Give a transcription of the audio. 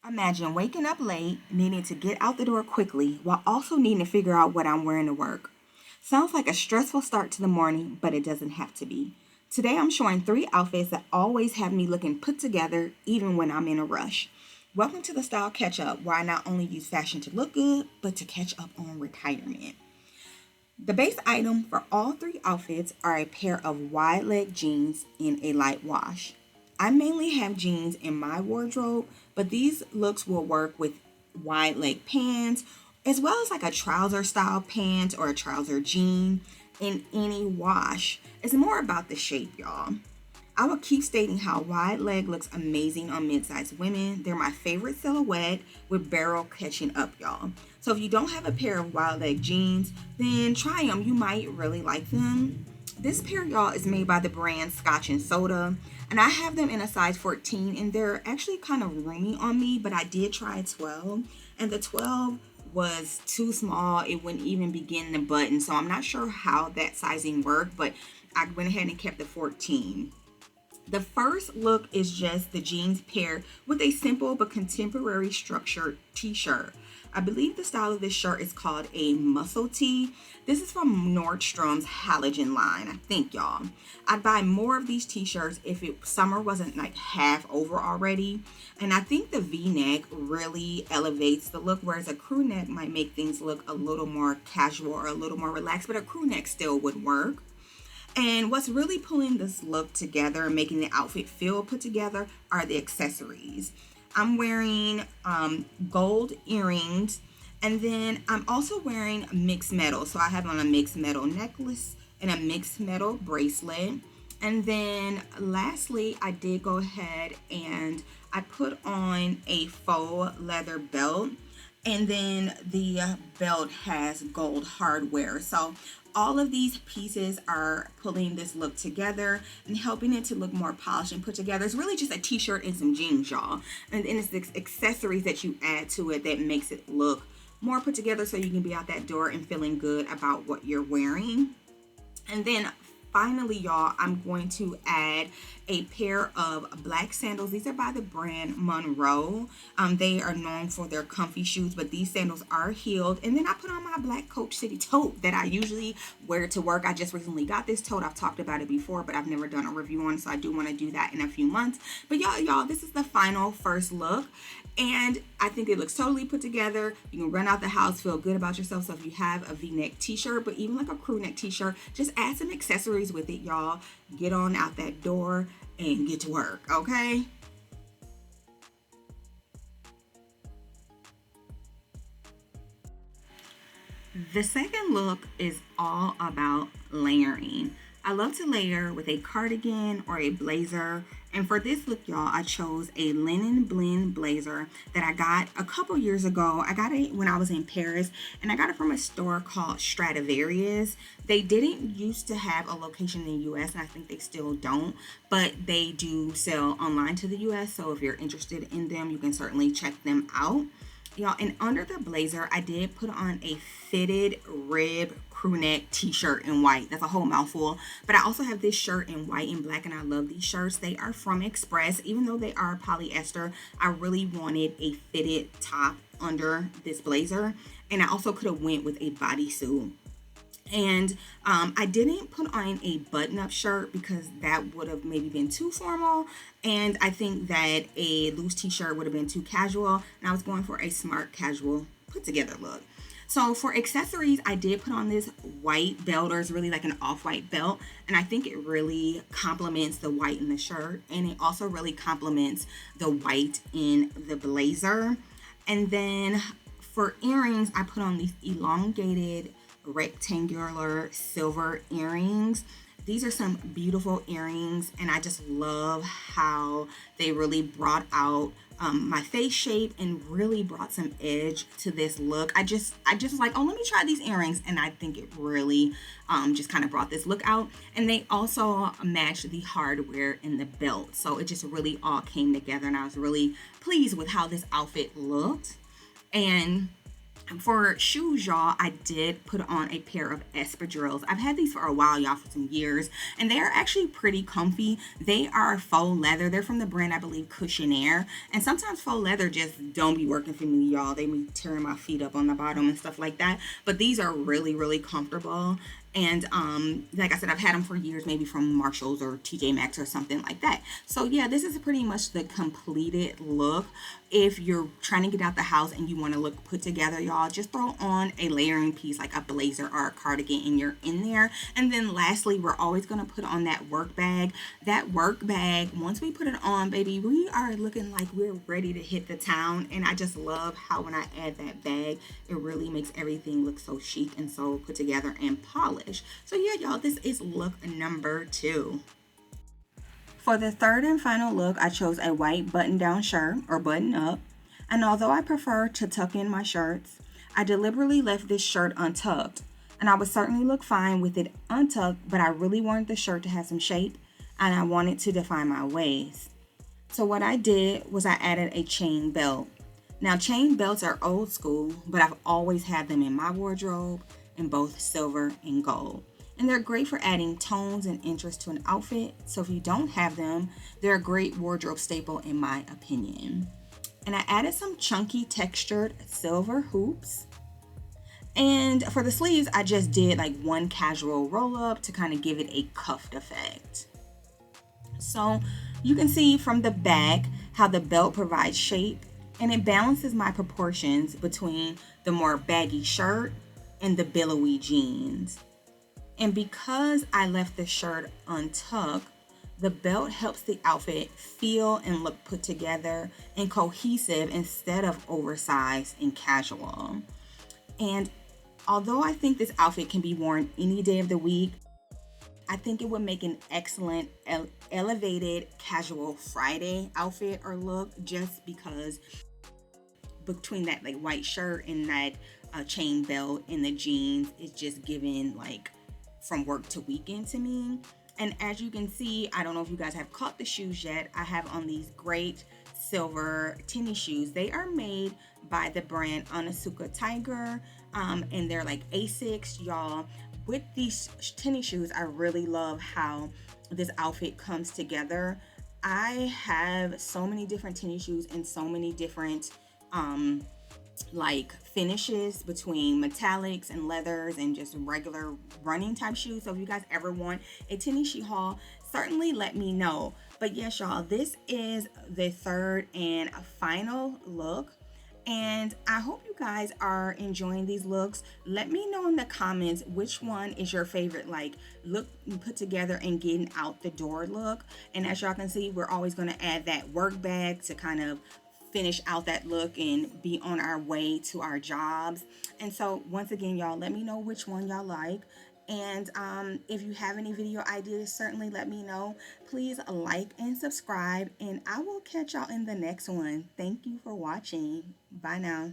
Imagine waking up late, needing to get out the door quickly, while also needing to figure out what I'm wearing to work. Sounds like a stressful start to the morning, but it doesn't have to be. Today I'm showing three outfits that always have me looking put together, even when I'm in a rush. Welcome to the Style Catch Up, where I not only use fashion to look good, but to catch up on retirement. The base item for all three outfits are a pair of wide leg jeans in a light wash. I mainly have jeans in my wardrobe, but these looks will work with wide leg pants as well as like a trouser style pant or a trouser jean in any wash. It's more about the shape, y'all. I will keep stating how wide leg looks amazing on mid-sized women. They're my favorite silhouette with barrel catching up, y'all. So if you don't have a pair of wide leg jeans, then try them. You might really like them. This pair, y'all, is made by the brand Scotch and Soda, and I have them in a size 14, and they're actually kind of roomy on me, but I did try a 12, and the 12 was too small. It wouldn't even begin to button, so I'm not sure how that sizing worked, but I went ahead and kept the 14. The first look is just the jeans paired with a simple but contemporary structured t-shirt. I believe the style of this shirt is called a muscle tee. This is from Nordstrom's Halogen line, I think, y'all. I'd buy more of these t-shirts if summer wasn't like half over already. And I think the V-neck really elevates the look, whereas a crew neck might make things look a little more casual or a little more relaxed, but a crew neck still would work. And what's really pulling this look together and making the outfit feel put together are the accessories. I'm wearing gold earrings, and then I'm also wearing mixed metal. So I have on a mixed metal necklace and a mixed metal bracelet. And then lastly, I did go ahead and I put on a faux leather belt. And then the belt has gold hardware. So all of these pieces are pulling this look together and helping it to look more polished and put together. It's really just a t-shirt and some jeans, y'all. And it's the accessories that you add to it that makes it look more put together so you can be out that door and feeling good about what you're wearing. And then finally, y'all, I'm going to add a pair of black sandals. These are by the brand Monroe. They are known for their comfy shoes, but these sandals are heeled. And then I put on my black Coach City tote that I usually wear to work. I just recently got this tote. I've talked about it before, but I've never done a review on it, so I do want to do that in a few months. But y'all, this is the final first look. And I think it looks totally put together. You can run out the house, feel good about yourself. So if you have a V-neck t-shirt, but even like a crew neck t-shirt, just add some accessories with it, y'all. Get on out that door and get to work, okay? The second look is all about layering. I love to layer with a cardigan or a blazer. And for this look, y'all, I chose a linen blend blazer that I got a couple years ago. I got it when I was in Paris, and I got it from a store called Stradivarius. They didn't used to have a location in the US, and I think they still don't, but they do sell online to the US. So if you're interested in them, you can certainly check them out. Y'all, and under the blazer, I did put on a fitted rib crew neck t-shirt in white. That's a whole mouthful. But I also have this shirt in white and black, and I love these shirts. They are from Express. Even though they are polyester, I really wanted a fitted top under this blazer. And I also could have went with a bodysuit. And I didn't put on a button-up shirt because that would have maybe been too formal. And I think that a loose t-shirt would have been too casual. And I was going for a smart casual put-together look. So for accessories, I did put on this white belt, or it's really like an off-white belt. And I think it really complements the white in the shirt. And it also really complements the white in the blazer. And then for earrings, I put on these elongated rectangular silver earrings. These are some beautiful earrings, and I just love how they really brought out my face shape and really brought some edge to this look. I just was like, oh, let me try these earrings, and I think it really just kind of brought this look out. And they also matched the hardware in the belt, so it just really all came together, and I was really pleased with how this outfit looked. And For shoes, y'all, I did put on a pair of espadrilles. I've had these for a while, y'all, for some years, and they are actually pretty comfy. They are faux leather. They're from the brand, I believe, Cushionaire. And sometimes faux leather just don't be working for me, y'all. They be tearing my feet up on the bottom and stuff like that. But these are really, really comfortable. And like I said, I've had them for years, maybe from Marshalls or TJ Maxx or something like that. So yeah, this is pretty much the completed look. If you're trying to get out the house and you want to look put together, y'all, just throw on a layering piece like a blazer or a cardigan and you're in there. And then lastly, we're always going to put on that work bag. That work bag, once we put it on, baby, we are looking like we're ready to hit the town. And I just love how when I add that bag, it really makes everything look so chic and so put together and polished. So yeah, y'all, this is look number 2. For the third and final look, I chose a white button-down shirt or button-up. And although I prefer to tuck in my shirts, I deliberately left this shirt untucked. And I would certainly look fine with it untucked, but I really wanted the shirt to have some shape and I wanted to define my waist. So what I did was I added a chain belt. Now, chain belts are old school, but I've always had them in my wardrobe in both silver and gold. And they're great for adding tones and interest to an outfit. So if you don't have them, they're a great wardrobe staple in my opinion. And I added some chunky textured silver hoops. And for the sleeves, I just did like one casual roll up to kind of give it a cuffed effect. So you can see from the back how the belt provides shape and it balances my proportions between the more baggy shirt and the billowy jeans. And because I left the shirt untucked, the belt helps the outfit feel and look put together and cohesive instead of oversized and casual. And although I think this outfit can be worn any day of the week, I think it would make an excellent elevated casual Friday outfit or look just because between that like white shirt and that chain belt and the jeans, it's just giving like from work to weekend to me. And as you can see, I don't know if you guys have caught the shoes yet. I have on these great silver tennis shoes. They are made by the brand Onitsuka Tiger, and they're like Asics, y'all. With these tennis shoes, I really love how this outfit comes together. I have so many different tennis shoes and so many different like finishes between metallics and leathers and just regular running type shoes. So if you guys ever want a tennis shoe haul, certainly let me know. But yes, y'all, this is the third and final look. And I hope you guys are enjoying these looks. Let me know in the comments which one is your favorite, like look put together and getting out the door look. And as y'all can see, we're always going to add that work bag to kind of finish out that look and be on our way to our jobs. And so once again, y'all, let me know which one y'all like. And if you have any video ideas, certainly let me know. Please like and subscribe, and I will catch y'all in the next one. Thank you for watching. Bye now.